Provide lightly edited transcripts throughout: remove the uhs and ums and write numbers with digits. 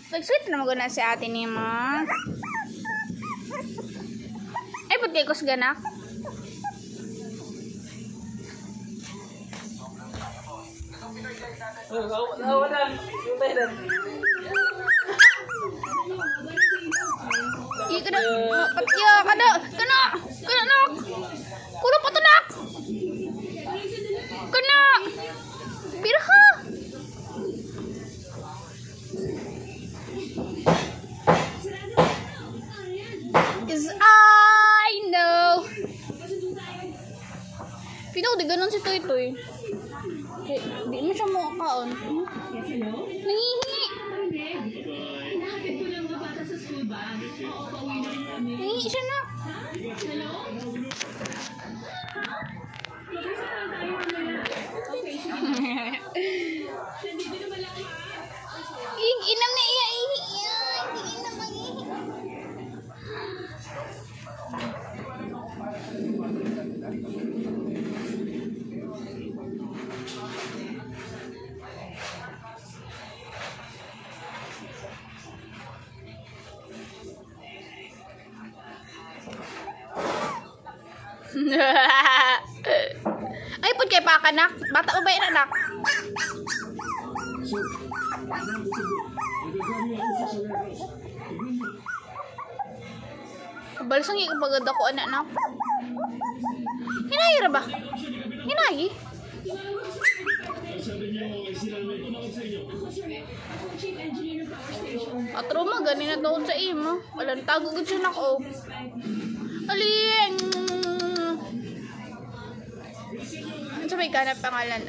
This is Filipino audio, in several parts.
Nag-sweet na maguna si ate ni ma. Ay, pati ko ganak. Iya kada, patya kada, kana nak. Kulo pa to nak. Kana. Pirha. Cause I know. Pinaw di ganon si Toy Toy. Di mo siya mo kaon. Nangihi. Nangihi siya na. Inam na iya ihi. Inam ang ihi. Ay, pud kay pa kanak. Bata pa ba yun, anak? Balasang yung pagod ako, anak na. Hinayi ra ba? Hinayi? Atro mo, ganin na doon sa imo. Walang tago gud siya nako. Alin! Ano sa may kanap pangalan?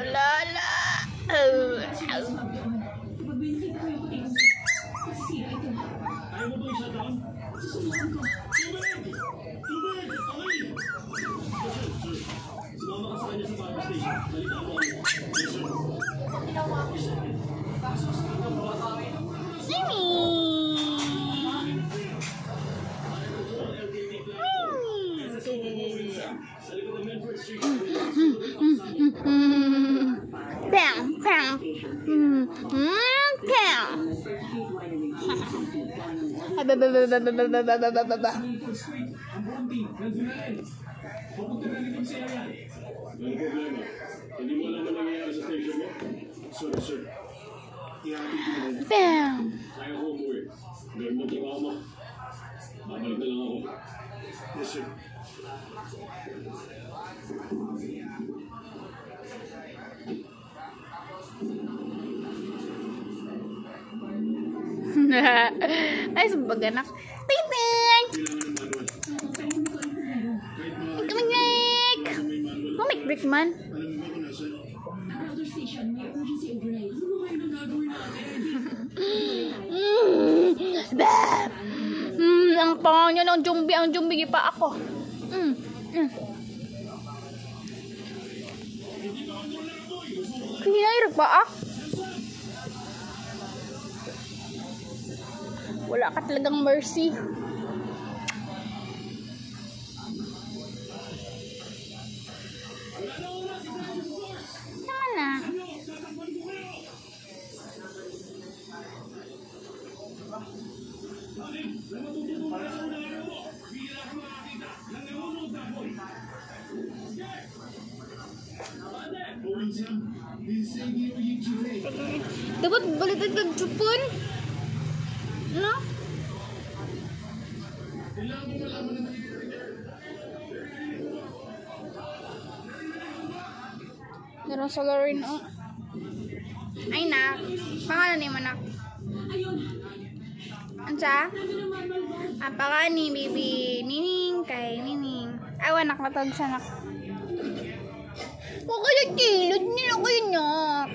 Lala! Bam, bam. Bam. Ay, sabaganak. Ting-ting! Kamiglik! Mamikbrik man. Ang pangaw niya ng zombie. Ang zombie pa ako. Hinayrak ba ako? Wala ka talagang mercy. Sana. Dapat balitan kag Jupon. No? Meron sa rin, oh. Ay, nak. Pangalan ni mo, nak? Ansa? Apaka ni baby Nining kay Nining. Awan, nak. Matawag siya, nak. Huwag kayo kilod nila kayo, nak.